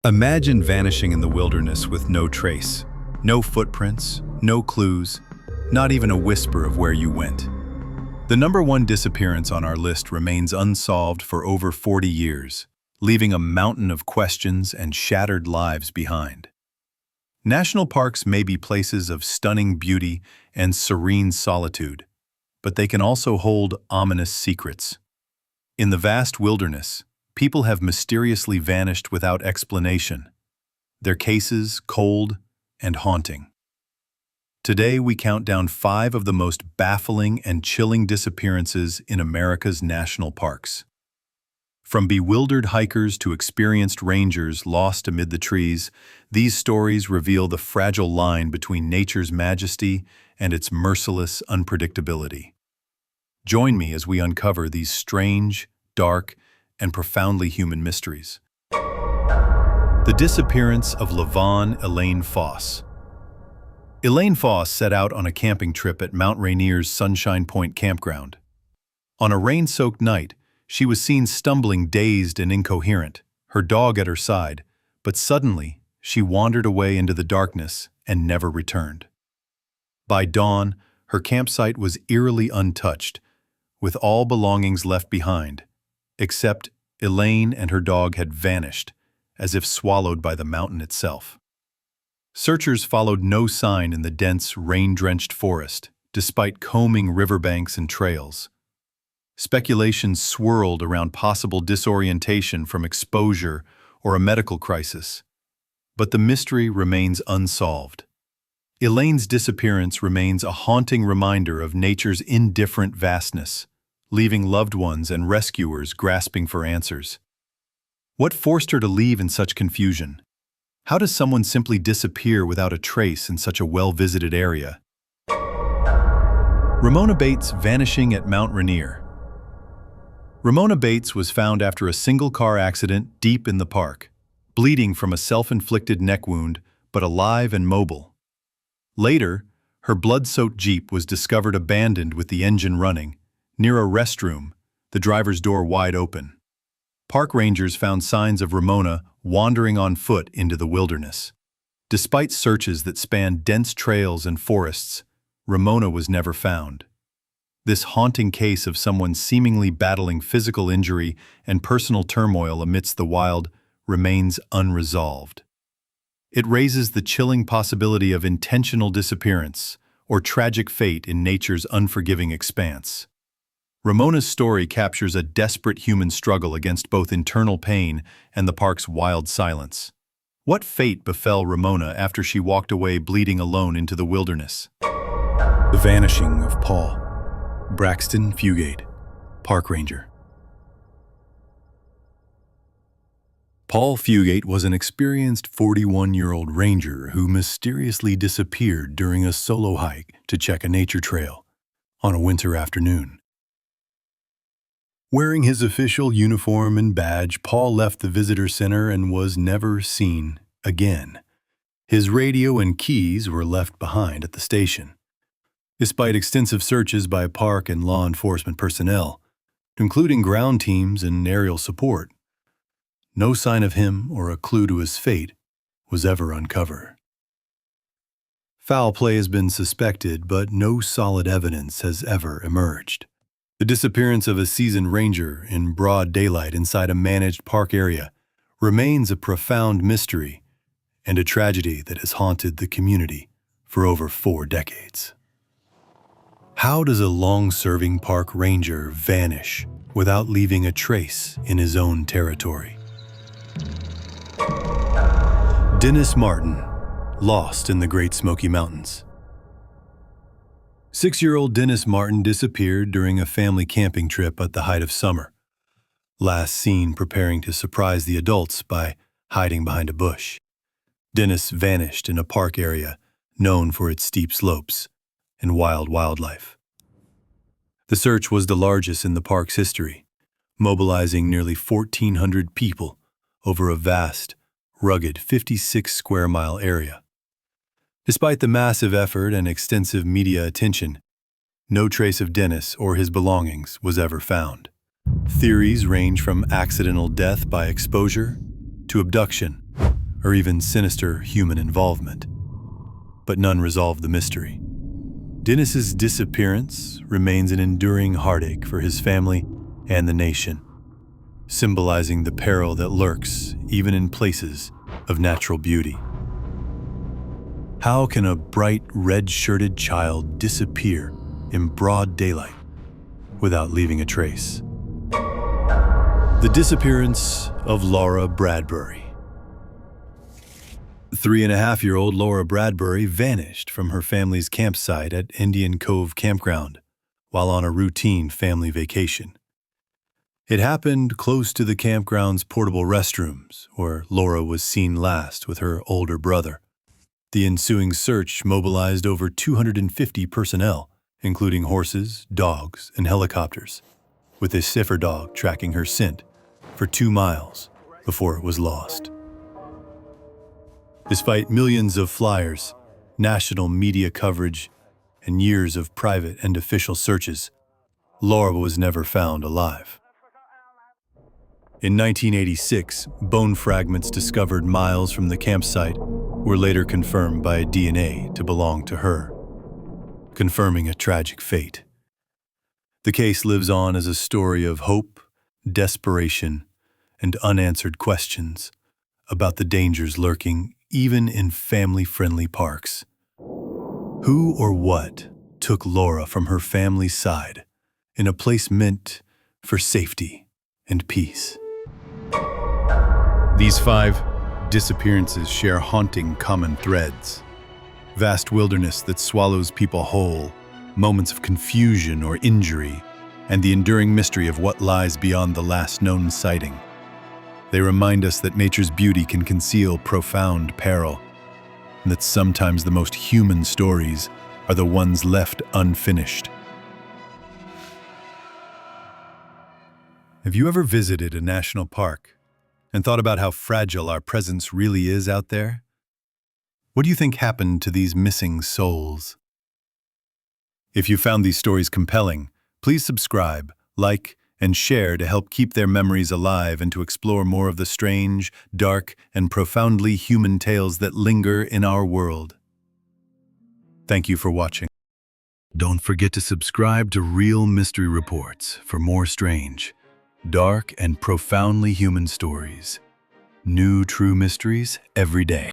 Imagine vanishing in the wilderness with no trace, no footprints, no clues, not even a whisper of where you went. The number one disappearance on our list remains unsolved for over 40 years, leaving a mountain of questions and shattered lives behind. National parks may be places of stunning beauty and serene solitude, but they can also hold ominous secrets. In the vast wilderness, people have mysteriously vanished without explanation, their cases cold and haunting. Today we count down 5 of the most baffling and chilling disappearances in America's national parks. From bewildered hikers to experienced rangers lost amid the trees, these stories reveal the fragile line between nature's majesty and its merciless unpredictability. Join me as we uncover these strange, dark, and profoundly human mysteries. The disappearance of Lavon Elaine Foss. Elaine Foss set out on a camping trip at Mount Rainier's Sunshine Point campground. On a rain-soaked night, she was seen stumbling dazed and incoherent, her dog at her side, but suddenly she wandered away into the darkness and never returned. By dawn, her campsite was eerily untouched, with all belongings left behind, except Elaine and her dog had vanished, as if swallowed by the mountain itself. Searchers followed no sign in the dense, rain-drenched forest, despite combing riverbanks and trails. Speculations swirled around possible disorientation from exposure or a medical crisis, but the mystery remains unsolved. Elaine's disappearance remains a haunting reminder of nature's indifferent vastness, leaving loved ones and rescuers grasping for answers. What forced her to leave in such confusion? How does someone simply disappear without a trace in such a well-visited area? Ramona Bates vanishing at Mount Rainier. Ramona Bates was found after a single-car accident deep in the park, bleeding from a self-inflicted neck wound, but alive and mobile. Later, her blood-soaked Jeep was discovered abandoned with the engine running, near a restroom, the driver's door wide open. Park rangers found signs of Ramona wandering on foot into the wilderness. Despite searches that spanned dense trails and forests, Ramona was never found. This haunting case of someone seemingly battling physical injury and personal turmoil amidst the wild remains unresolved. It raises the chilling possibility of intentional disappearance or tragic fate in nature's unforgiving expanse. Ramona's story captures a desperate human struggle against both internal pain and the park's wild silence. What fate befell Ramona after she walked away bleeding alone into the wilderness? The vanishing of Paul Braxton Fugate, park ranger. Paul Fugate was an experienced 41-year-old ranger who mysteriously disappeared during a solo hike to check a nature trail on a winter afternoon. Wearing his official uniform and badge, Paul left the visitor center and was never seen again. His radio and keys were left behind at the station. Despite extensive searches by park and law enforcement personnel, including ground teams and aerial support, no sign of him or a clue to his fate was ever uncovered. Foul play has been suspected, but no solid evidence has ever emerged. The disappearance of a seasoned ranger in broad daylight inside a managed park area remains a profound mystery and a tragedy that has haunted the community for over 4 decades. How does a long-serving park ranger vanish without leaving a trace in his own territory? Dennis Martin, lost in the Great Smoky Mountains. 6-year-old Dennis Martin disappeared during a family camping trip at the height of summer. Last seen preparing to surprise the adults by hiding behind a bush. Dennis vanished in a park area known for its steep slopes and wild wildlife. The search was the largest in the park's history, mobilizing nearly 1,400 people over a vast, rugged 56-square-mile area. Despite the massive effort and extensive media attention, no trace of Dennis or his belongings was ever found. Theories range from accidental death by exposure to abduction, or even sinister human involvement. But none resolved the mystery. Dennis's disappearance remains an enduring heartache for his family and the nation, symbolizing the peril that lurks even in places of natural beauty. How can a bright red-shirted child disappear in broad daylight without leaving a trace? The disappearance of Laura Bradbury. 3.5-year-old Laura Bradbury vanished from her family's campsite at Indian Cove Campground while on a routine family vacation. It happened close to the campground's portable restrooms, where Laura was seen last with her older brother. The ensuing search mobilized over 250 personnel, including horses, dogs, and helicopters, with a cipher dog tracking her scent for 2 miles before it was lost. Despite millions of flyers, national media coverage, and years of private and official searches, Laura was never found alive. In 1986, bone fragments discovered miles from the campsite were later confirmed by DNA to belong to her, confirming a tragic fate. The case lives on as a story of hope, desperation, and unanswered questions about the dangers lurking even in family-friendly parks. Who or what took Laura from her family's side in a place meant for safety and peace? These 5 disappearances share haunting common threads. Vast wilderness that swallows people whole, moments of confusion or injury, and the enduring mystery of what lies beyond the last known sighting. They remind us that nature's beauty can conceal profound peril, and that sometimes the most human stories are the ones left unfinished. Have you ever visited a national park and thought about how fragile our presence really is out there? What do you think happened to these missing souls? If you found these stories compelling, please subscribe, like, and share to help keep their memories alive and to explore more of the strange, dark, and profoundly human tales that linger in our world. Thank you for watching. Don't forget to subscribe to Real Mystery Reports for more strange, dark, and profoundly human stories. New true mysteries every day.